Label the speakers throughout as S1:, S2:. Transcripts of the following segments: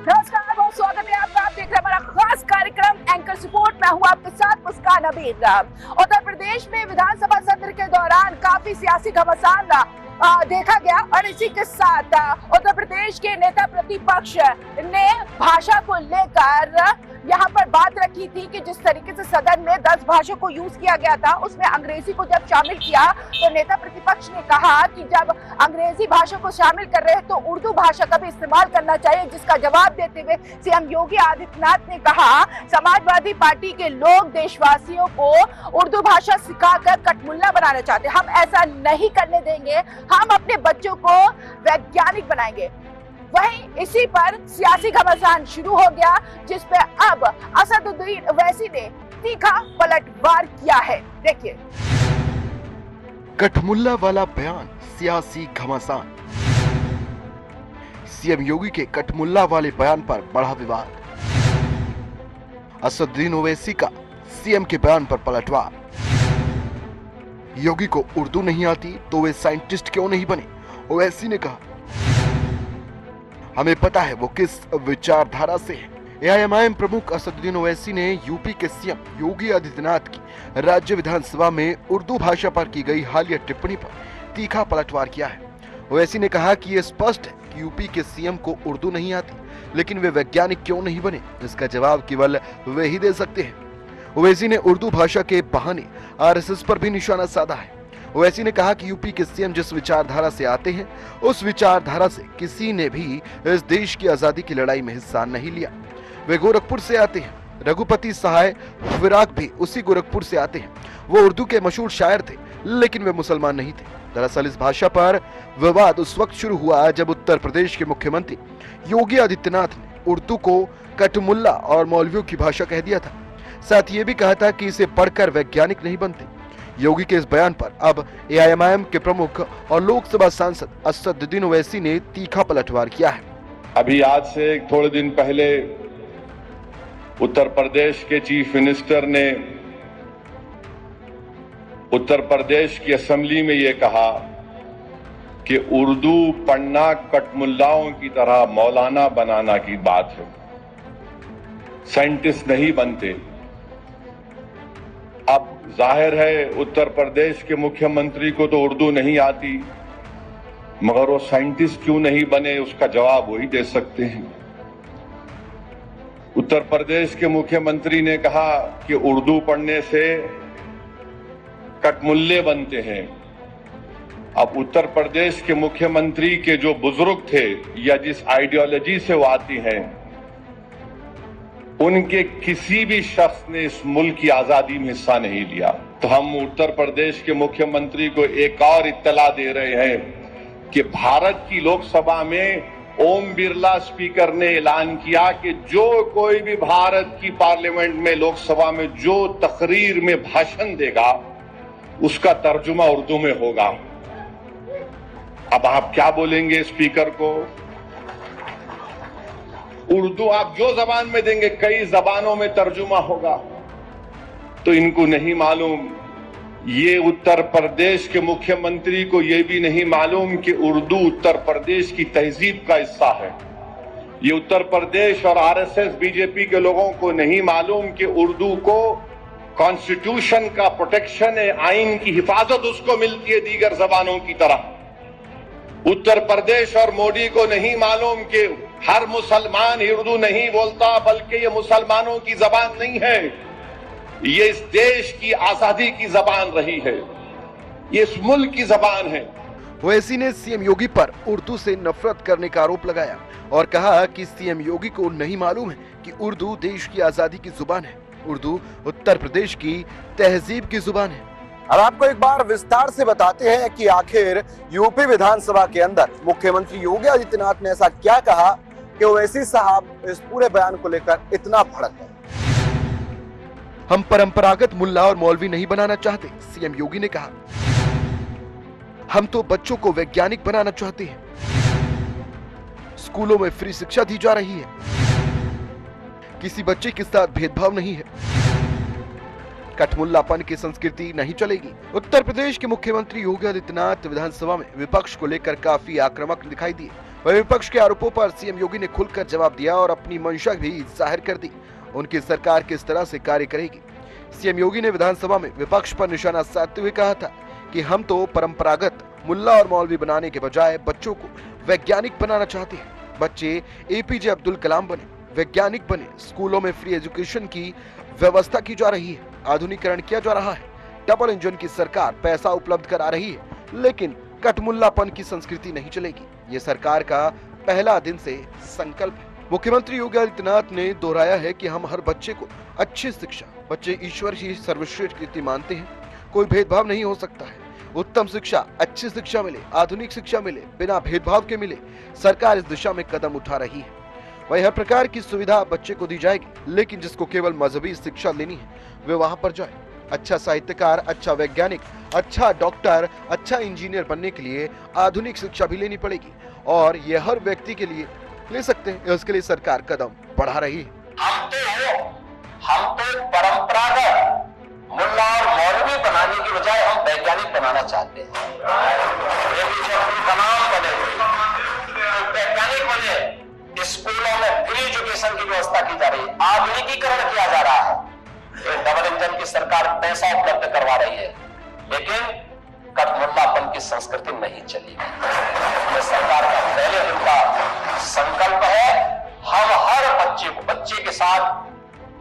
S1: नमस्कार, बहुत स्वागत है आपका। आप देख रहे हैं हमारा खास कार्यक्रम एंकर सपोर्ट। मैं हूं आपके साथ मुस्कान अमीर। उत्तर प्रदेश में विधानसभा सत्र के दौरान काफी सियासी घमासान देखा गया और इसी के साथ उत्तर प्रदेश के नेता प्रतिपक्ष ने भाषा को लेकर यहाँ पर बात रखी थी कि जिस तरीके से सदन में 10 भाषा को यूज किया गया था, उसमें अंग्रेजी को जब शामिल किया तो नेता प्रतिपक्ष ने कहा कि जब अंग्रेजी भाषा को शामिल कर रहे हैं तो उर्दू भाषा का भी इस्तेमाल करना चाहिए, जिसका जवाब देते हुए सीएम योगी आदित्यनाथ ने कहा समाजवादी पार्टी के लोग देशवासियों को उर्दू भाषा सिखाकर कटमुल्ला बनाना चाहते हैं। हम ऐसा नहीं करने देंगे, हम अपने बच्चों को वैज्ञानिक बनाएंगे। वहीं इसी पर सियासी घमासान शुरू हो गया, जिस पे अब असदुद्दीन ओवैसी ने तीखा पलटवार किया है। देखिए,
S2: कठमुल्ला वाला बयान, सियासी घमासान। सीएम योगी के कठमुल्ला वाले बयान पर बढ़ा विवाद। असदुद्दीन ओवैसी का सीएम के बयान पर पलटवार। योगी को उर्दू नहीं आती तो वे साइंटिस्ट क्यों नहीं बने? ओवैसी ने कहा हमें पता है वो किस विचारधारा से है। एआईएमआईएम प्रमुख असदुद्दीन ओवैसी ने यूपी के सीएम योगी आदित्यनाथ की राज्य विधानसभा में उर्दू भाषा पर की गई हालिया टिप्पणी पर तीखा पलटवार किया है। ओवैसी ने कहा कि ये स्पष्ट है कि यूपी के सीएम को उर्दू नहीं आती, लेकिन वे वैज्ञानिक क्यों नहीं बने, इसका जवाब केवल वे ही दे सकते हैं। ओवैसी ने उर्दू भाषा के बहाने आरएसएस पर भी निशाना साधा है। ओवैसी ने कहा कि यूपी के सीएम जिस विचारधारा से आते हैं, उस विचारधारा से किसी ने भी इस देश की आजादी की लड़ाई में हिस्सा नहीं लिया। वे गोरखपुर से आते हैं। रघुपति सहाय फिराक भी उसी गोरखपुर से आते हैं। वो उर्दू के मशहूर शायर थे, लेकिन वे मुसलमान नहीं थे। दरअसल इस भाषा पर विवाद उस वक्त शुरू हुआ जब उत्तर प्रदेश के मुख्यमंत्री योगी आदित्यनाथ ने उर्दू को कटमुल्ला और मौलवियों की भाषा कह दिया था। साथ ये भी कहा था कि इसे पढ़कर वैज्ञानिक नहीं बनते। योगी के इस बयान पर अब एआईएमआईएम के प्रमुख और लोकसभा सांसद असदुद्दीन ओवैसी ने तीखा पलटवार किया है।
S3: अभी आज से थोड़े दिन पहले उत्तर प्रदेश के चीफ मिनिस्टर ने उत्तर प्रदेश की असेंबली में ये कहा कि उर्दू पढ़ना कटमुल्लाओं की तरह मौलाना बनाना की बात है, साइंटिस्ट नहीं बनते। अब जाहिर है उत्तर प्रदेश के मुख्यमंत्री को तो उर्दू नहीं आती, मगर वो साइंटिस्ट क्यों नहीं बने, उसका जवाब वही दे सकते हैं। उत्तर प्रदेश के मुख्यमंत्री ने कहा कि उर्दू पढ़ने से कटमुल्ले बनते हैं। अब उत्तर प्रदेश के मुख्यमंत्री के जो बुजुर्ग थे या जिस आइडियोलॉजी से वो आती हैं, उनके किसी भी शख्स ने इस मुल्क की आजादी में हिस्सा नहीं लिया। तो हम उत्तर प्रदेश के मुख्यमंत्री को एक और इत्तला दे रहे हैं कि भारत की लोकसभा में ओम बिरला स्पीकर ने ऐलान किया कि जो कोई भी भारत की पार्लियामेंट में, लोकसभा में जो तकरीर में भाषण देगा, उसका तर्जुमा उर्दू में होगा। अब आप क्या बोलेंगे स्पीकर को? उर्दू आप जो जबान में देंगे, कई जबानों में तर्जुमा होगा। तो इनको नहीं मालूम, ये उत्तर प्रदेश के मुख्यमंत्री को ये भी नहीं मालूम कि उर्दू उत्तर प्रदेश की तहजीब का हिस्सा है। ये उत्तर प्रदेश और आरएसएस बीजेपी के लोगों को नहीं मालूम कि उर्दू को कॉन्स्टिट्यूशन का प्रोटेक्शन है, आइन की हिफाजत उसको मिलती है दीगर जबानों की तरह। उत्तर प्रदेश और मोदी को नहीं मालूम कि हर मुसलमान उर्दू नहीं बोलता, बल्कि ये मुसलमानों की जबान नहीं है, ये इस देश की आजादी की जबान रही है, ये इस मुल्क की जबान है।
S2: ओवैसी ने सीएम योगी पर उर्दू से नफरत करने का आरोप लगाया और कहा कि सीएम योगी को नहीं मालूम है कि उर्दू देश की आजादी की जुबान है, उर्दू उत्तर प्रदेश की तहजीब की जुबान है।
S4: अब आपको एक बार विस्तार से बताते हैं कि आखिर यूपी विधानसभा के अंदर मुख्यमंत्री योगी आदित्यनाथ ने ऐसा क्या कहा कि ओवैसी साहब इस पूरे बयान को लेकर इतना भड़क गए।
S2: हम परंपरागत मुल्ला और मौलवी नहीं बनाना चाहते, सीएम योगी ने कहा। हम तो बच्चों को वैज्ञानिक बनाना चाहते हैं। स्कूलों में फ्री शिक्षा दी जा रही है, किसी बच्चे के साथ भेदभाव नहीं है, कठमुल्लापन की संस्कृति नहीं चलेगी। उत्तर प्रदेश के मुख्यमंत्री योगी आदित्यनाथ विधानसभा में विपक्ष को लेकर काफी आक्रामक दिखाई दिए। वहीं विपक्ष के आरोपों पर सीएम योगी ने खुलकर जवाब दिया और अपनी मंशा भी जाहिर कर दी। उनकी सरकार किस तरह से कार्य करेगी। सीएम योगी ने विधानसभा में विपक्ष पर निशाना साधते हुए कहा था कि हम तो परंपरागत मुल्ला और मौलवी बनाने के बजाय बच्चों को वैज्ञानिक बनाना चाहते हैं। बच्चे एपीजे अब्दुल कलाम बने, वैज्ञानिक बने। स्कूलों में फ्री एजुकेशन की व्यवस्था की जा रही है, आधुनिकीकरण किया जा रहा है। डबल इंजन की सरकार पैसा उपलब्ध करा रही है, लेकिन कटमुल्लापन की संस्कृति नहीं चलेगी। ये सरकार का पहला दिन से संकल्प है। मुख्यमंत्री योगी आदित्यनाथ ने दोहराया है कि हम हर बच्चे को अच्छी शिक्षा, बच्चे ईश्वर ही सर्वश्रेष्ठ कृति मानते हैं, कोई भेदभाव नहीं हो सकता है। उत्तम शिक्षा, अच्छी शिक्षा मिले, आधुनिक शिक्षा मिले, बिना भेदभाव के मिले। सरकार इस दिशा में कदम उठा रही है। वही हर प्रकार की सुविधा बच्चे को दी जाएगी, लेकिन जिसको केवल मजहबी शिक्षा लेनी है वे वहां पर जाए। अच्छा साहित्यकार, अच्छा वैज्ञानिक, अच्छा डॉक्टर, अच्छा इंजीनियर बनने के लिए आधुनिक शिक्षा भी लेनी पड़ेगी और ये हर व्यक्ति के लिए ले सकते हैं। इसके लिए सरकार कदम बढ़ा रही है।
S5: हम तो परंपरागत मुल्ला और मौलवी बनाने की बजाय हम वैज्ञानिक बनाना चाहते हैं। वैज्ञानिक बने, स्कूलों में फ्री एजुकेशन की व्यवस्था की जा रही है, आधुनिकीकरण किया जा रहा है। डबल इंजन की सरकार पैसा उपलब्ध करवा रही है, लेकिन कटमुल्लापन की संस्कृति नहीं चलेगी। ये सरकार का पहले दिन का संकल्प है। हम हर बच्चे को, बच्चे के साथ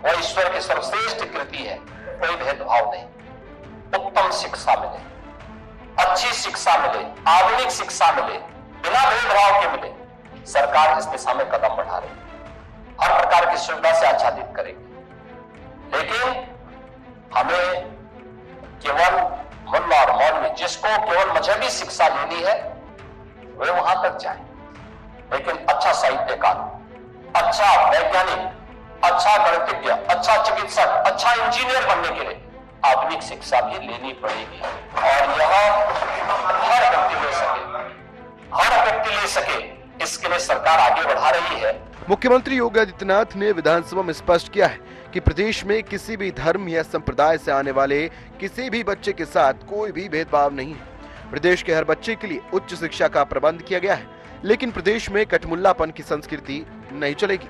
S5: वो ईश्वर की सर्वश्रेष्ठ कृति है, कोई भेदभाव नहीं। उत्तम शिक्षा मिले, अच्छी शिक्षा मिले, आधुनिक शिक्षा मिले, बिना भेदभाव के मिले। सरकार इस दिशा में कदम बढ़ा रही है, हर प्रकार की सुविधा से आच्छादित करेगी। लेकिन हमें केवल मुल्ला और मौलवी, जिसको केवल मजहबी शिक्षा लेनी है वे वहां तक जाए, लेकिन अच्छा साहित्यकार, अच्छा वैज्ञानिक, अच्छा गणितज्ञ, अच्छा चिकित्सक, अच्छा इंजीनियर बनने के लिए आधुनिक शिक्षा भी लेनी पड़ेगी। और यह हर व्यक्ति ले सके, इसके लिए सरकार आगे बढ़ा रही है।
S2: मुख्यमंत्री योगी आदित्यनाथ ने विधानसभा में स्पष्ट किया है कि प्रदेश में किसी भी धर्म या संप्रदाय से आने वाले किसी भी बच्चे के साथ कोई भी भेदभाव नहीं है। प्रदेश के हर बच्चे के लिए उच्च शिक्षा का प्रबंध किया गया है, लेकिन प्रदेश में कटमुल्लापन की संस्कृति नहीं चलेगी।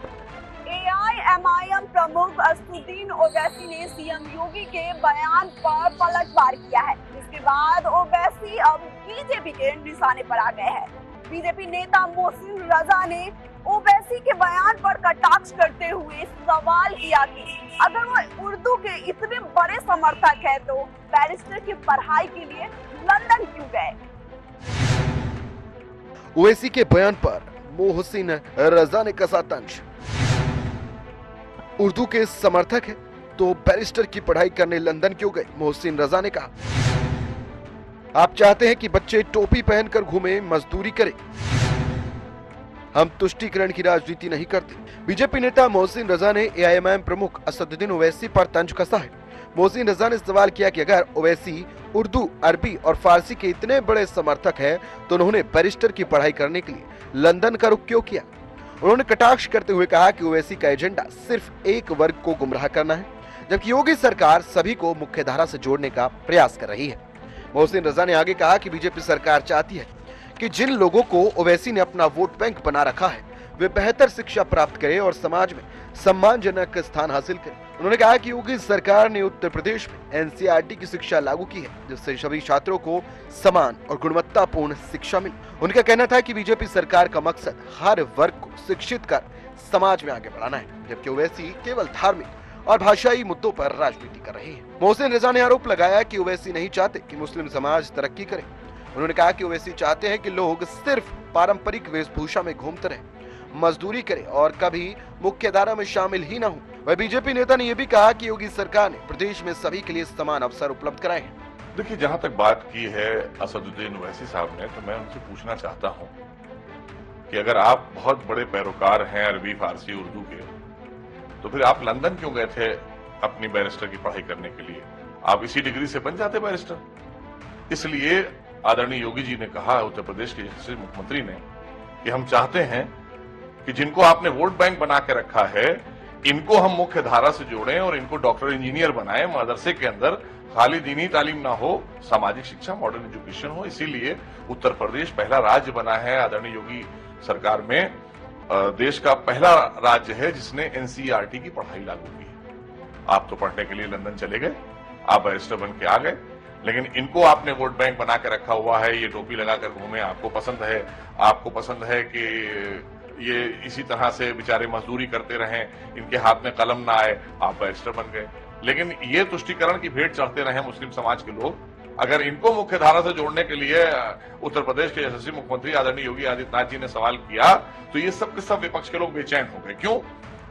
S1: एआईएमआईएम प्रमुख असदुद्दीन ओवैसी ने सीएम योगी के बयान पर पलटवार किया है। इसके बाद ओवैसी अब बीजेपी के निशाने पर आ गए हैं। बीजेपी नेता मोहसिन रजा ने ओवैसी के बयान पर कटाक्ष करते हुए सवाल किया कि अगर वो उर्दू के इतने बड़े समर्थक है तो बैरिस्टर की पढ़ाई के लिए लंदन क्यों गए।
S2: ओवैसी के बयान पर मोहसिन रजा ने कसा तंज। उर्दू के समर्थक है तो बैरिस्टर की पढ़ाई करने लंदन क्यों गए। मोहसिन रजा ने कहा, आप चाहते हैं कि बच्चे टोपी पहनकर घूमे, मजदूरी करें। हम तुष्टीकरण की राजनीति नहीं करते। बीजेपी नेता मोहसिन रजा ने एआईएमआईएम प्रमुख असदुद्दीन ओवैसी पर तंज कसा है। मोहसिन रजा ने सवाल किया कि अगर ओवैसी उर्दू, अरबी और फारसी के इतने बड़े समर्थक हैं तो उन्होंने बैरिस्टर की पढ़ाई करने के लिए लंदन का रुख क्यों किया। उन्होंने कटाक्ष करते हुए कहा कि ओवैसी का एजेंडा सिर्फ एक वर्ग को गुमराह करना है, जबकि योगी सरकार सभी को मुख्यधारा से जोड़ने का प्रयास कर रही है। मोहसिन रजा ने आगे कहा कि बीजेपी सरकार चाहती है कि जिन लोगों को ओवैसी ने अपना वोट बैंक बना रखा है वे बेहतर शिक्षा प्राप्त करें और समाज में सम्मानजनक स्थान हासिल करें। उन्होंने कहा कि योगी सरकार ने उत्तर प्रदेश में एनसीईआरटी की शिक्षा लागू की है, जिससे सभी छात्रों को समान और गुणवत्तापूर्ण शिक्षा मिले। उनका कहना था कि बीजेपी सरकार का मकसद हर वर्ग को शिक्षित कर समाज में आगे बढ़ाना है, जबकि ओवैसी केवल धार्मिक और भाषाई मुद्दों पर राजनीति कर रही है। मोहसिन रजा ने आरोप लगाया कि ओवैसी नहीं चाहते कि मुस्लिम समाज तरक्की करे। उन्होंने कहा कि ओवैसी चाहते हैं कि लोग सिर्फ पारंपरिक वेशभूषा में घूमते रहें, मजदूरी करें और कभी मुख्यधारा में शामिल ही न हो। वह बीजेपी नेता ने यह भी कहा कि योगी सरकार ने प्रदेश में सभी के लिए समान अवसर उपलब्ध कराए हैं।
S6: देखिए, जहां तक बात की है असदुद्दीन ओवैसी साहब ने, तो मैं उनसे पूछना चाहता हूं कि अगर आप बहुत बड़े पैरोकार हैं अरबी, फारसी, उर्दू के, तो फिर आप लंदन क्यों गए थे अपनी बैरिस्टर की पढ़ाई करने के लिए? आप इसी डिग्री से बन जाते बैरिस्टर। इसलिए आदरणीय योगी जी ने कहा, उत्तर प्रदेश के यशस्वी मुख्यमंत्री ने, कि हम चाहते हैं कि जिनको आपने वोट बैंक बना के रखा है इनको हम मुख्य धारा से जोड़ें और इनको डॉक्टर इंजीनियर बनाएं। मदरसे के अंदर खाली दीनी तालीम ना हो, सामाजिक शिक्षा, मॉडर्न एजुकेशन हो। इसीलिए उत्तर प्रदेश पहला राज्य बना है आदरणीय योगी सरकार में देश का पहला राज्य है जिसने एनसीईआरटी की पढ़ाई लागू की है। आप तो पढ़ने के लिए लंदन चले गए, आप बैरिस्टर बन के आ गए, लेकिन इनको आपने वोट बैंक बना के रखा हुआ है, ये टोपी लगाकर घूमे, आपको पसंद है कि ये इसी तरह से बेचारे मजदूरी करते रहें, इनके हाथ में कलम ना आए, आप बैरिस्टर बन गए। लेकिन ये तुष्टीकरण की भेंट चढ़ते रहे मुस्लिम समाज के लोग। अगर इनको मुख्य धारा से जोड़ने के लिए उत्तर प्रदेश के यशस्वी मुख्यमंत्री आदरणीय योगी आदित्यनाथ जी ने सवाल किया, तो ये सब के सब विपक्ष के लोग बेचैन हो गए। क्यों?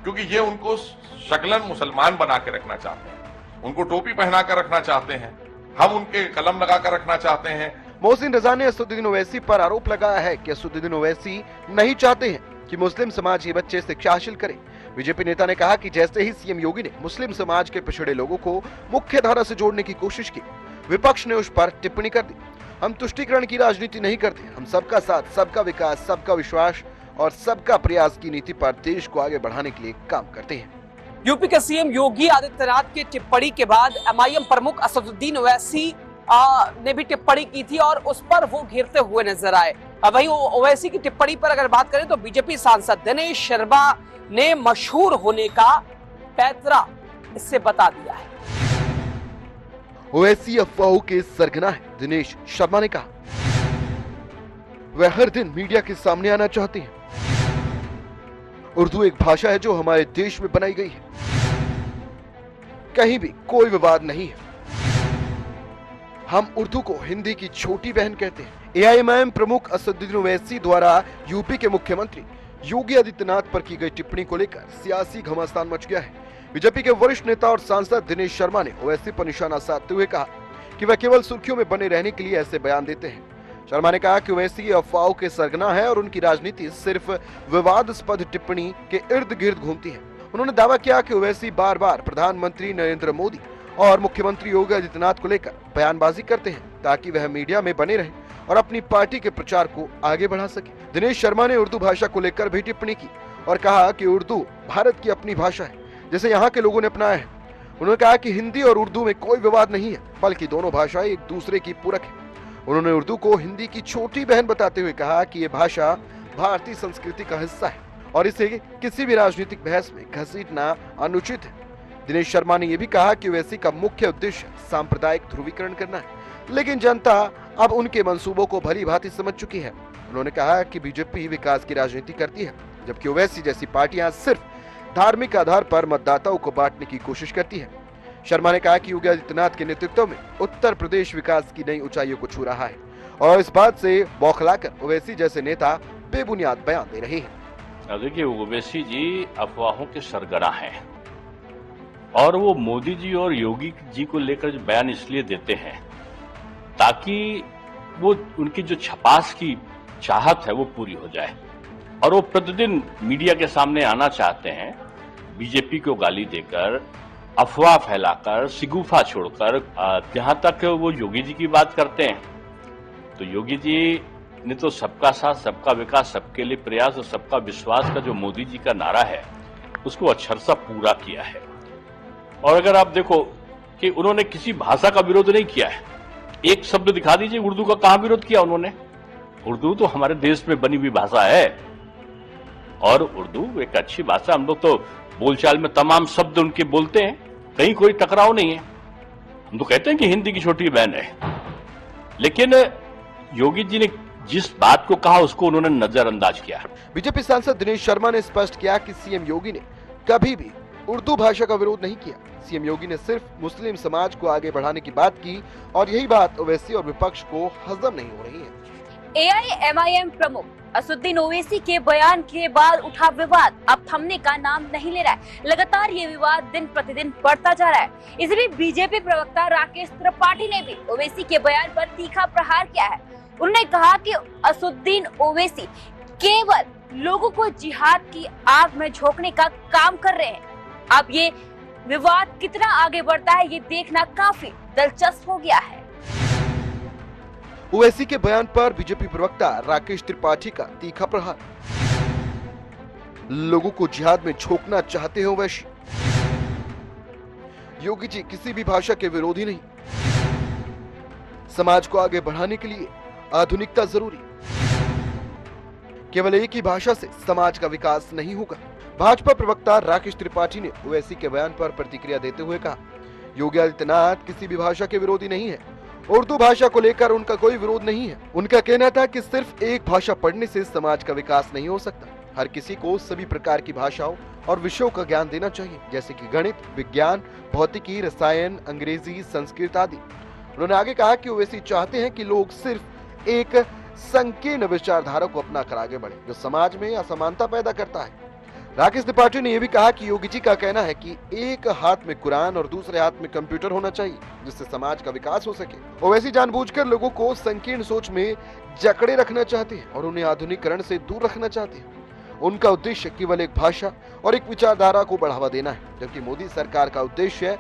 S6: क्योंकि ये उनको शक्लन मुसलमान बना के रखना चाहते हैं, उनको टोपी पहना कर रखना चाहते हैं, हम उनके कलम लगाकर रखना चाहते हैं।
S2: मोहसिन रजा ने असदुद्दीन ओवैसी पर आरोप लगाया है कि असदुद्दीन ओवैसी नहीं चाहते हैं कि मुस्लिम समाज ये बच्चे शिक्षा हासिल करें। बीजेपी नेता ने कहा कि जैसे ही सीएम योगी ने मुस्लिम समाज के पिछड़े लोगों को मुख्य धारा से जोड़ने की कोशिश की, विपक्ष ने उस पर टिप्पणी कर दी। हम तुष्टीकरण की राजनीति नहीं करते, हम सबका साथ, सबका विकास, सबका विश्वास और सबका प्रयास की नीति पर देश को आगे बढ़ाने के लिए काम करते हैं।
S7: यूपी के सीएम योगी आदित्यनाथ की टिप्पणी के बाद एमआईएम प्रमुख असदुद्दीन ओवैसी ने भी टिप्पणी की थी और उस पर वो घिरते हुए नजर आए। वहीं ओवैसी की टिप्पणी पर अगर बात करें तो बीजेपी सांसद दिनेश शर्मा ने मशहूर होने का पैतरा इससे बता दिया है।
S2: ओवैसी अफवाहों के सरगना है, दिनेश शर्मा ने कहा। वह हर दिन मीडिया के सामने आना चाहते हैं। उर्दू एक भाषा है जो हमारे देश में बनाई गई है, कहीं भी कोई विवाद नहीं है। हम उर्दू को हिंदी की छोटी बहन कहते हैं। एआईएमआईएम प्रमुख असदुद्दीन ओवैसी द्वारा यूपी के मुख्यमंत्री योगी आदित्यनाथ पर की गई टिप्पणी को लेकर सियासी घमासान मच गया है। बीजेपी के वरिष्ठ नेता और सांसद दिनेश शर्मा ने ओवैसी पर निशाना साधते हुए कहा कि वह केवल सुर्खियों में बने रहने के लिए ऐसे बयान देते हैं। शर्मा ने कहा कि ओवैसी अफवाहों के सरगना है और उनकी राजनीति सिर्फ विवादास्पद टिप्पणी के इर्द गिर्द घूमती है। उन्होंने दावा किया कि ओवैसी बार बार प्रधानमंत्री नरेंद्र मोदी और मुख्यमंत्री योगी आदित्यनाथ को लेकर बयानबाजी करते हैं ताकि वह मीडिया में बने रहे और अपनी पार्टी के प्रचार को आगे बढ़ा सके। दिनेश शर्मा ने उर्दू भाषा को लेकर भी टिप्पणी की और कहा कि उर्दू भारत की अपनी भाषा है जिसे यहाँ के लोगों ने अपनाया है। उन्होंने कहा कि हिंदी और उर्दू में कोई विवाद नहीं है, बल्कि दोनों भाषाएं एक दूसरे की पूरक है। उन्होंने उर्दू को हिंदी की छोटी बहन बताते हुए कहा कि ये भाषा भारतीय संस्कृति का हिस्सा है और इसे किसी भी राजनीतिक बहस में घसीटना अनुचित है। दिनेश शर्मा ने यह भी कहा कि ओवैसी का मुख्य उद्देश्य सांप्रदायिक ध्रुवीकरण करना है, लेकिन जनता अब उनके मंसूबों को भली भांति समझ चुकी है। उन्होंने कहा कि बीजेपी विकास की राजनीति करती है, जबकि ओवैसी जैसी पार्टियां सिर्फ धार्मिक आधार पर मतदाताओं को बांटने की कोशिश करती है। शर्मा ने कहा कि योगी आदित्यनाथ के नेतृत्व में उत्तर प्रदेश विकास की नई ऊंचाइयों को छू रहा है और इस बात से बौखलाकर ओवैसी जैसे नेता बेबुनियाद बयान दे रहे हैं।
S8: देखिए, ओवैसी जी अफवाहों के सरगना हैं और वो मोदी जी और योगी जी को लेकर जो बयान इसलिए देते हैं ताकि वो उनकी जो छपास की चाहत है वो पूरी हो जाए और वो प्रतिदिन मीडिया के सामने आना चाहते हैं, बीजेपी को गाली देकर, अफवाह फैलाकर, सिगुफा छोड़कर। जहां तक वो योगी जी की बात करते हैं तो योगी जी ने तो सबका साथ, सबका विकास, सबके लिए प्रयास और सबका विश्वास का जो मोदी जी का नारा है उसको अक्षरशः पूरा किया है। और अगर आप देखो कि उन्होंने किसी भाषा का विरोध नहीं किया है, एक शब्द दिखा दीजिए उर्दू का कहां विरोध किया उन्होंने। उर्दू तो हमारे देश में बनी हुई भाषा है और उर्दू एक अच्छी भाषा। हम लोग तो बोलचाल में तमाम शब्द उनके बोलते हैं, कहीं कोई टकराव नहीं है। हम तो कहते हैं कि हिंदी की छोटी बहन है, लेकिन योगी जी ने जिस बात को कहा उसको उन्होंने नजरअंदाज किया।
S2: बीजेपी सांसद दिनेश शर्मा ने स्पष्ट किया कि सीएम योगी ने कभी भी उर्दू भाषा का विरोध नहीं किया। सीएम योगी ने सिर्फ मुस्लिम समाज को आगे बढ़ाने की बात की और यही बात ओवैसी और विपक्ष को हजम नहीं हो रही है।
S9: एआईएमआईएम प्रमुख असदुद्दीन ओवैसी के बयान के बाद उठा विवाद अब थमने का नाम नहीं ले रहा है। लगातार ये विवाद दिन प्रतिदिन बढ़ता जा रहा है। इसलिए बीजेपी प्रवक्ता राकेश त्रिपाठी ने भी ओवैसी के बयान पर तीखा प्रहार किया है। उन्होंने कहा कि असदुद्दीन ओवैसी केवल लोगों को जिहाद की आग में झोंकने का काम कर रहे हैं। अब ये विवाद कितना आगे बढ़ता है ये देखना काफी दिलचस्प हो गया है।
S2: ओवैसी के बयान पर बीजेपी प्रवक्ता राकेश त्रिपाठी का तीखा प्रहार। लोगों को जिहाद में झोंकना चाहते हैं ओवैसी। योगी जी किसी भी भाषा के विरोधी नहीं। समाज को आगे बढ़ाने के लिए आधुनिकता जरूरी। केवल एक ही भाषा से समाज का विकास नहीं होगा। भाजपा प्रवक्ता राकेश त्रिपाठी ने ओवैसी के बयान पर प्रतिक्रिया देते हुए कहा, योगी आदित्यनाथ किसी भी भाषा के विरोधी नहीं है। उर्दू भाषा को लेकर उनका कोई विरोध नहीं है। उनका कहना था कि सिर्फ एक भाषा पढ़ने से समाज का विकास नहीं हो सकता। हर किसी को सभी प्रकार की भाषाओं और विषयों का ज्ञान देना चाहिए, जैसे कि गणित, विज्ञान, भौतिकी, रसायन, अंग्रेजी, संस्कृत आदि। उन्होंने आगे कहा कि ओवैसी चाहते हैं कि लोग सिर्फ एक संकीर्ण विचारधारा को अपना कर आगे बढ़े, जो समाज में असमानता पैदा करता है। राकेश त्रिपाठी ने यह भी कहा कि योगी जी का कहना है कि एक हाथ में कुरान और दूसरे हाथ में कंप्यूटर होना चाहिए, जिससे समाज का विकास हो सके। ओवैसी जानबूझकर लोगों को संकीर्ण सोच में जकड़े रखना चाहते हैं और उन्हें आधुनिकीकरण से दूर रखना चाहते हैं। उनका उद्देश्य केवल एक भाषा और एक विचारधारा को बढ़ावा देना है, जबकि मोदी सरकार का उद्देश्य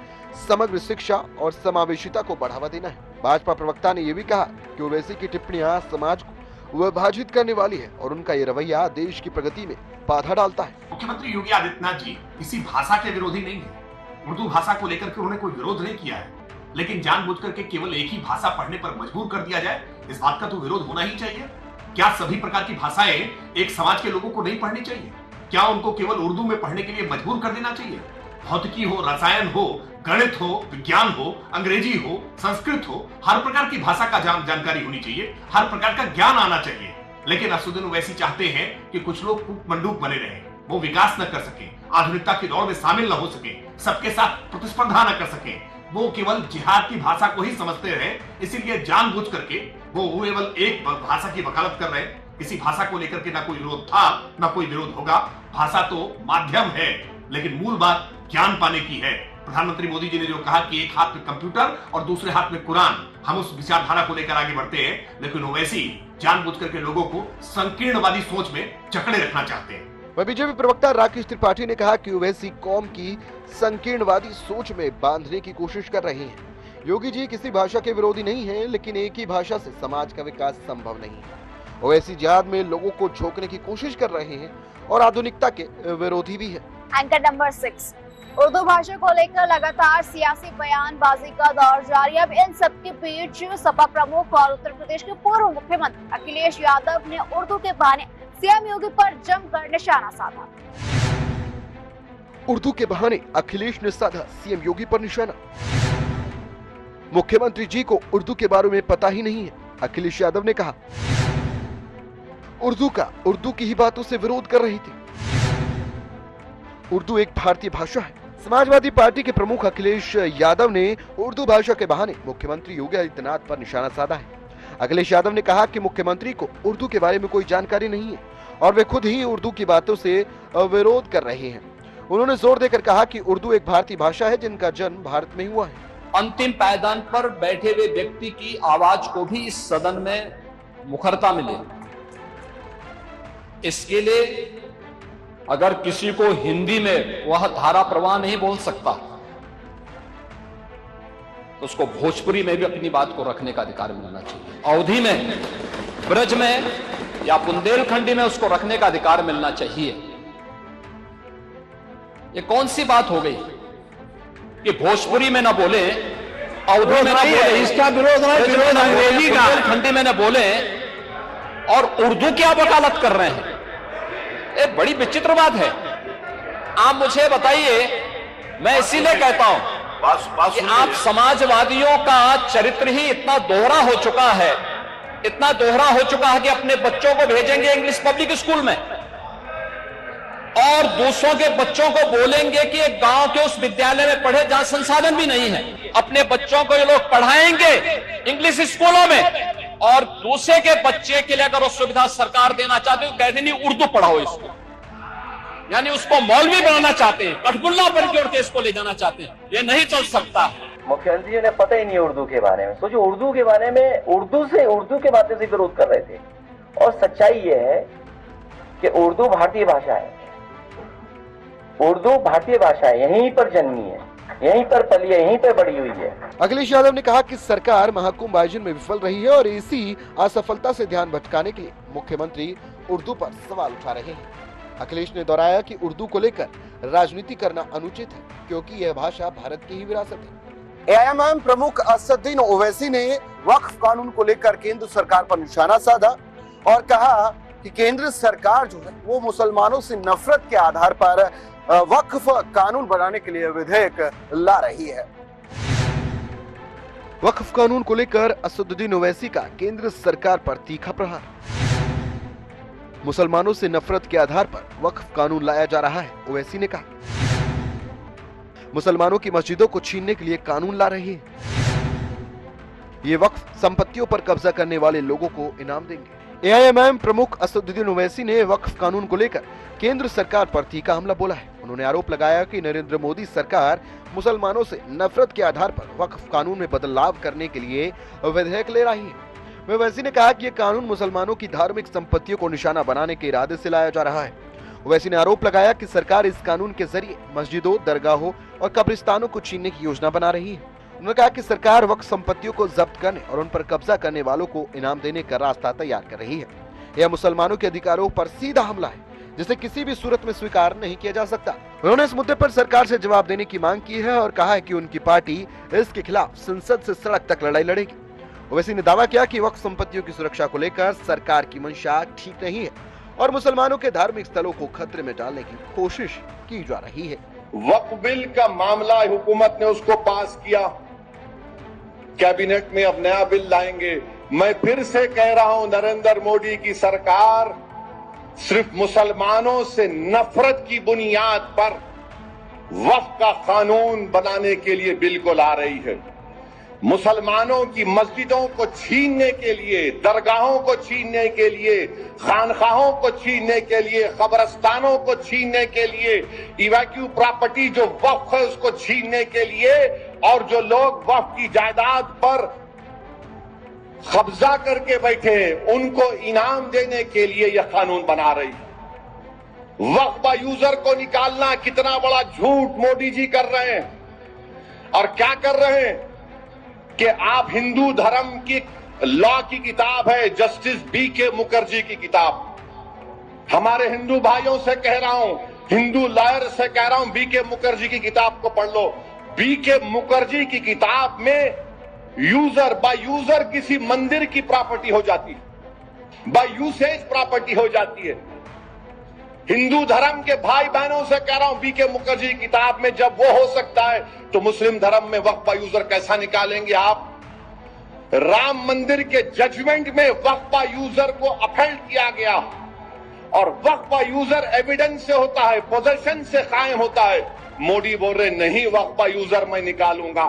S2: समग्र शिक्षा और समावेशिता को बढ़ावा देना है। भाजपा प्रवक्ता ने यह भी कहा कि ओवैसी की टिप्पणियां समाज को विभाजित करने वाली है और उनका ये रवैया देश की प्रगति में बाधा डालता है।
S10: मुख्यमंत्री योगी आदित्यनाथ जी किसी भाषा के विरोधी नहीं है। उर्दू भाषा को लेकर के उन्होंने कोई विरोध नहीं किया है, लेकिन जानबूझकर के केवल एक ही भाषा पढ़ने पर मजबूर कर दिया जाए, इस बात का तो विरोध होना ही चाहिए। क्या सभी प्रकार की भाषाएं एक समाज के लोगों को नहीं पढ़नी चाहिए? क्या उनको केवल उर्दू में पढ़ने के लिए मजबूर कर देना चाहिए? भौतिकी हो, रसायन हो, गणित हो, विज्ञान हो, अंग्रेजी हो, संस्कृत हो, हर प्रकार की भाषा का जानकारी होनी चाहिए, हर प्रकार का ज्ञान आना चाहिए। लेकिन असदुद्दीन ओवैसी चाहते हैं कि कुछ लोग मंडूक बने रहें, वो विकास न कर सके, आधुनिकता की दौड़ में शामिल न हो सके, सबके साथ प्रतिस्पर्धा न कर सके, वो केवल जिहाद की भाषा को ही समझते रहे। इसीलिए जानबूझ करके वो केवल एक भाषा की वकालत कर रहे हैं। किसी भाषा को लेकर के ना कोई विरोध था, ना कोई विरोध होगा। भाषा तो माध्यम है, लेकिन मूल बात ज्ञान पाने की है। प्रधानमंत्री मोदी जी ने जो कहा कि एक हाथ में कंप्यूटर और दूसरे हाथ में कुरान, हम उस विचारधारा को लेकर आगे बढ़ते हैं, लेकिन ओवैसी जानबूझ करके लोगों को संकीर्णवादी सोच में जकड़े रखना चाहते हैं।
S2: वह बीजेपी प्रवक्ता राकेश त्रिपाठी ने कहा कि ओवैसी कौम की संकीर्णवादी सोच में बांधने की कोशिश कर रहे हैं। योगी जी किसी भाषा के विरोधी नहीं हैं, लेकिन एक ही भाषा से समाज का विकास संभव नहीं है। ओवैसी जिहाद में लोगों को झोंकने की कोशिश कर रहे हैं और आधुनिकता के विरोधी भी है।
S11: एंकर नंबर 6, उर्दू भाषा को लेकर लगातार सियासी बयानबाजी का दौर जारी। अब इन सबके बीच सपा प्रमुख और उत्तर प्रदेश के पूर्व मुख्यमंत्री अखिलेश यादव ने उर्दू के बहाने सीएम योगी पर जमकर निशाना साधा।
S2: उर्दू के बहाने अखिलेश ने साधा सीएम योगी पर निशाना। मुख्यमंत्री जी को उर्दू के बारे में पता ही नहीं है, अखिलेश यादव ने कहा। उर्दू की ही बातों से विरोध कर रही थी। उर्दू एक भारतीय भाषा है। समाजवादी पार्टी के प्रमुख अखिलेश यादव ने उर्दू भाषा के बहाने मुख्यमंत्री योगी आदित्यनाथ पर निशाना साधा है। अखिलेश यादव ने कहा कि मुख्यमंत्री को उर्दू के बारे में कोई जानकारी नहीं है और वे खुद ही उर्दू की बातों से विरोध कर रहे हैं। उन्होंने जोर देकर कहा कि उर्दू एक भारतीय भाषा है जिनका जन्म भारत में हुआ है।
S12: अंतिम पायदान पर बैठे हुए व्यक्ति की आवाज को भी इस सदन में मुखरता मिले, इसके लिए अगर किसी को हिंदी में वह धारा प्रवाह नहीं बोल सकता तो उसको भोजपुरी में भी अपनी बात को रखने का अधिकार मिलना चाहिए। अवधी में, ब्रज में या बुंदेलखंडी में उसको रखने का अधिकार मिलना चाहिए। ये कौन सी बात हो गई कि भोजपुरी में ना बोले, अवधी में ना बोले, इसका विरोध अंग्रेजी का, बुंदेलखंडी में ना बोले और उर्दू क्या वकालत कर रहे हैं? ये बड़ी विचित्र बात है। आप मुझे बताइए, मैं इसीलिए कहता हूं कि आप समाजवादियों का चरित्र ही इतना दोहरा हो चुका है, इतना दोहरा हो चुका है कि अपने बच्चों को भेजेंगे इंग्लिश पब्लिक स्कूल में और दूसरों के बच्चों को बोलेंगे कि एक गांव के उस विद्यालय में पढ़े जहां संसाधन भी नहीं है। अपने बच्चों को ये लोग पढ़ाएंगे इंग्लिश स्कूलों में और दूसरे के बच्चे के लिए अगर वो सुविधा सरकार देना चाहते तो कहते नहीं उर्दू पढ़ाओ इसको, यानी उसको मौलवी बनाना चाहते हैं, कठपुल्ला पर जोड़ के इसको ले जाना चाहते हैं। ये नहीं चल सकता।
S5: मुख्यमंत्री जी ने पता ही नहीं उर्दू के बारे में। सोचो, उर्दू के बारे में उर्दू के बातें से विरोध कर रहे थे। और सच्चाई ये है कि उर्दू भारतीय भाषा है। उर्दू भारतीय भाषा है, यहीं पर जन्मी है, यहीं पर पली है, यहीं पर बड़ी हुई है।
S2: अखिलेश यादव ने कहा कि सरकार महाकुंभ आयोजन में विफल रही है और इसी असफलता से ध्यान भटकाने के लिए मुख्यमंत्री उर्दू पर सवाल उठा रहे हैं। अखिलेश ने दोहराया कि उर्दू को लेकर राजनीति करना अनुचित है क्योंकि यह भाषा भारत की ही विरासत है।
S4: एआईएमआईएम प्रमुख असदुद्दीन ओवैसी ने वक्फ कानून को लेकर केंद्र सरकार पर निशाना साधा और कहा कि केंद्र सरकार जो है वो मुसलमानों से नफरत के आधार पर वक्फ कानून बनाने के लिए विधेयक ला रही है।
S2: वक्फ कानून को लेकर असदुद्दीन ओवैसी का केंद्र सरकार पर तीखा प्रहार। मुसलमानों से नफरत के आधार पर वक्फ कानून लाया जा रहा है, ओवैसी ने कहा। मुसलमानों की मस्जिदों को छीनने के लिए कानून ला रही है। ये वक्फ संपत्तियों पर कब्जा करने वाले लोगों को इनाम देंगे। एआईएमआईएम प्रमुख असदुद्दीन ओवैसी ने वक्फ कानून को लेकर केंद्र सरकार पर तीखा हमला बोला है। उन्होंने आरोप लगाया कि नरेंद्र मोदी सरकार मुसलमानों से नफरत के आधार पर वक्फ कानून में बदलाव करने के लिए विधेयक ले रही है। ओवैसी ने कहा कि यह कानून मुसलमानों की धार्मिक संपत्तियों को निशाना बनाने के इरादे से लाया जा रहा है। ओवैसी ने आरोप लगाया कि सरकार इस कानून के जरिए मस्जिदों, दरगाहों और कब्रिस्तानों को छीनने की योजना बना रही है। उन्होंने कहा कि सरकार वक्फ संपत्तियों को जब्त करने और उन पर कब्जा करने वालों को इनाम देने का रास्ता तैयार कर रही है। यह मुसलमानों के अधिकारों पर सीधा हमला है, जिसे किसी भी सूरत में स्वीकार नहीं किया जा सकता। उन्होंने इस मुद्दे पर सरकार से जवाब देने की मांग की है और कहा है कि उनकी पार्टी इसके खिलाफ संसद से सड़क तक लड़ाई लड़ेगी। ओवैसी ने दावा किया कि वक्फ संपत्तियों की सुरक्षा को लेकर सरकार की मंशा ठीक नहीं है और मुसलमानों के धार्मिक स्थलों को खतरे में डालने की कोशिश की जा रही है।
S3: वक्फ बिल का मामला हुकूमत ने उसको पास किया, कैबिनेट में अब नया बिल लाएंगे। मैं फिर से कह रहा हूं, नरेंद्र मोदी की सरकार सिर्फ मुसलमानों से नफरत की बुनियाद पर वक्फ का कानून बनाने के लिए बिल को ला रही है। मुसलमानों की मस्जिदों को छीनने के लिए, दरगाहों को छीनने के लिए, खानखाहों को छीनने के लिए, कब्रिस्तानों को छीनने के लिए, इवैक्यू प्रॉपर्टी जो वक्फ है उसको छीनने के लिए, और जो लोग वक्फ की जायदाद पर कब्जा करके बैठे हैं उनको इनाम देने के लिए यह कानून बना रही है। वक्फ यूजर को निकालना कितना बड़ा झूठ मोदी जी कर रहे हैं। और क्या कर रहे हैं कि आप हिंदू धर्म की लॉ की किताब है, जस्टिस BK मुखर्जी की किताब, हमारे हिंदू भाइयों से कह रहा हूं, हिंदू लॉयर से कह रहा हूं, BK मुखर्जी की किताब को पढ़ लो। BK मुखर्जी की किताब में यूजर बाय यूजर किसी मंदिर की प्रॉपर्टी हो जाती है, बाय यूसेज प्रॉपर्टी हो जाती है। हिंदू धर्म के भाई बहनों से कह रहा हूं, BK मुखर्जी की किताब में जब वो हो सकता है तो मुस्लिम धर्म में वक्फ बाय यूजर कैसा निकालेंगे आप? राम मंदिर के जजमेंट में वक्फ बाय यूजर को अपहेल्ड किया गया और वक्फ बाय यूजर एविडेंस से होता है, पोजेशन से कायम होता है। मोदी बोल रहे नहीं, वक्फ बाय यूजर मैं निकालूंगा।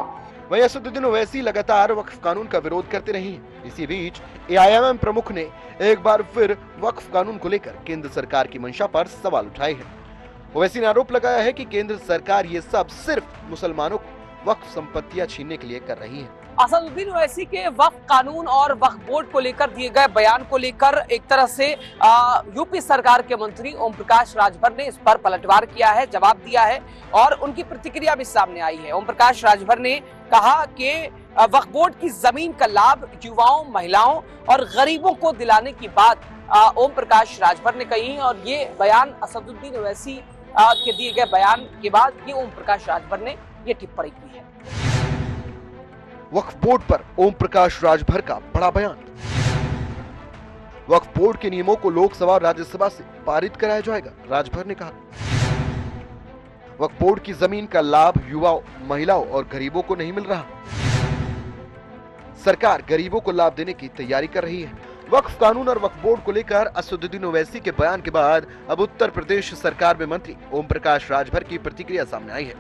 S2: वहीं असदुद्दीन ओवैसी लगातार वक्फ कानून का विरोध करते रहे हैं। इसी बीच एआईएमआईएम प्रमुख ने एक बार फिर वक्फ कानून को लेकर केंद्र सरकार की मंशा पर सवाल उठाए हैं। ओवैसी ने आरोप लगाया है कि केंद्र सरकार ये सब सिर्फ मुसलमानों को वक्फ संपत्तियां छीनने के लिए कर रही है।
S7: असदुद्दीन ओवैसी के वक्फ कानून और वक्फ बोर्ड को लेकर दिए गए बयान को लेकर एक तरह से यूपी सरकार के मंत्री ओम प्रकाश राजभर ने इस पर पलटवार किया है, जवाब दिया है और उनकी प्रतिक्रिया भी सामने आई है। ओम प्रकाश राजभर ने कहा कि वक्फ बोर्ड की जमीन का लाभ युवाओं, महिलाओं और गरीबों को दिलाने की बात ओम प्रकाश राजभर ने कही और ये बयान असदुद्दीन ओवैसी के दिए गए बयान के बाद ये ओम प्रकाश राजभर ने ये टिप्पणी की है।
S2: वक्फ बोर्ड पर ओम प्रकाश राजभर का बड़ा बयान। वक्फ बोर्ड के नियमों को लोकसभा और राज्यसभा से पारित कराया जाएगा, राजभर ने कहा। वक्फ बोर्ड की जमीन का लाभ युवाओं, महिलाओं और गरीबों को नहीं मिल रहा। सरकार गरीबों को लाभ देने की तैयारी कर रही है। वक्फ कानून और वक्फ बोर्ड को लेकर असदुद्दीन ओवैसी के बयान के बाद अब उत्तर प्रदेश सरकार में मंत्री ओम प्रकाश राजभर की प्रतिक्रिया सामने आई है।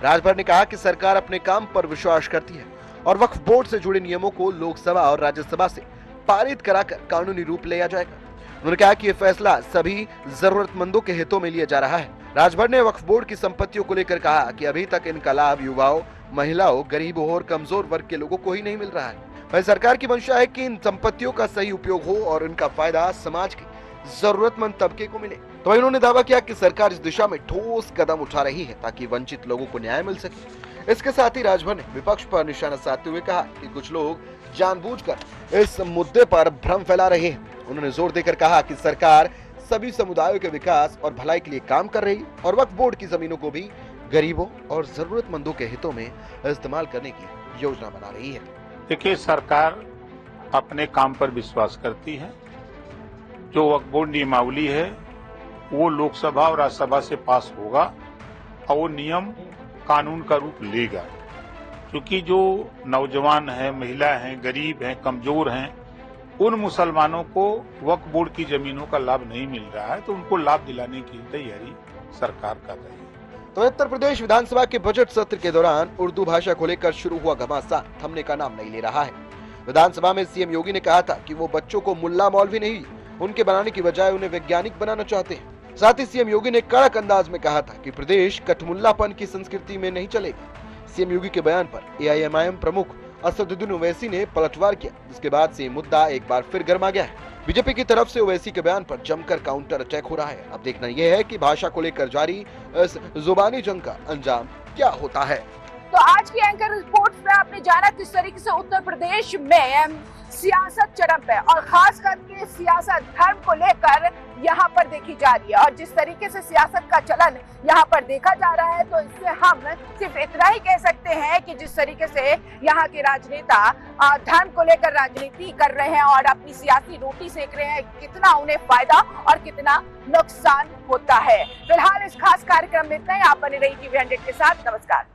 S2: राजभर ने कहा कि सरकार अपने काम पर विश्वास करती है और वक्फ बोर्ड से जुड़े नियमों को लोकसभा और राज्यसभा से पारित कराकर कानूनी रूप लिया जाएगा। उन्होंने कहा कि यह फैसला सभी जरूरतमंदों के हितों में लिया जा रहा है। राजभर ने वक्फ बोर्ड की संपत्तियों को लेकर कहा कि अभी तक इनका लाभ युवाओं, महिलाओं, गरीबों और कमजोर वर्ग के लोगों को ही नहीं मिल रहा है। वही सरकार की मंशा है कि इन संपत्तियों का सही उपयोग हो और इनका फायदा समाज के जरूरतमंद तबके को मिले। तो इन्होंने दावा किया कि सरकार इस दिशा में ठोस कदम उठा रही है ताकि वंचित लोगों को न्याय मिल सके। इसके साथ ही राजभर ने विपक्ष पर निशाना साधते हुए कहा कि कुछ लोग जानबूझकर इस मुद्दे पर भ्रम फैला रहे हैं। उन्होंने जोर देकर कहा कि सरकार सभी समुदायों के विकास और भलाई के लिए काम कर रही है और वक्फ बोर्ड की जमीनों को भी गरीबों और जरूरतमंदों के हितों में इस्तेमाल करने की योजना बना रही है।
S13: देखिए, सरकार अपने काम पर विश्वास करती है जो वक्फ बोर्ड नियमावली है वो लोकसभा और राज्यसभा से पास होगा और वो नियम कानून का रूप लेगा। क्योंकि जो नौजवान हैं, महिला हैं, गरीब हैं, कमजोर हैं, उन मुसलमानों को वक्फ बोर्ड की जमीनों का लाभ नहीं मिल रहा है, तो उनको लाभ दिलाने की तैयारी सरकार कर रही है।
S2: तो उत्तर प्रदेश विधानसभा के बजट सत्र के दौरान उर्दू भाषा को लेकर शुरू हुआ घमासान थमने का नाम नहीं ले रहा है। विधानसभा में सीएम योगी ने कहा था कि वो बच्चों को मुल्ला मौलवी नहीं उनके बनाने की बजाय उन्हें वैज्ञानिक बनाना चाहते हैं। साथ ही सीएम योगी ने कड़क अंदाज में कहा था कि प्रदेश कठमुल्लापन की संस्कृति में नहीं चलेगा। सीएम योगी के बयान पर एआईएमआईएम प्रमुख असदुद्दीन ओवैसी ने पलटवार किया, जिसके बाद से मुद्दा एक बार फिर गर्मा गया है। बीजेपी की तरफ से ओवैसी के बयान पर जमकर काउंटर अटैक हो रहा है। अब देखना यह है कि भाषा को लेकर जारी इस जुबानी जंग का अंजाम क्या होता है।
S1: तो आज की एंकर रिपोर्ट में आपने जाना किस तरीके से उत्तर प्रदेश में सियासत चरम पे और खास करके सियासत धर्म को लेकर यहाँ पर देखी जा रही है, और जिस तरीके से सियासत का चलन यहाँ पर देखा जा रहा है, तो इससे हम सिर्फ इतना ही कह सकते हैं कि जिस तरीके से यहाँ के राजनेता धर्म को लेकर राजनीति कर रहे हैं और अपनी सियासी रोटी सेक रहे हैं, कितना उन्हें फायदा और कितना नुकसान होता है। फिलहाल इस खास कार्यक्रम में इतना ही। आप बने रहिए टीवी 100 के साथ। नमस्कार।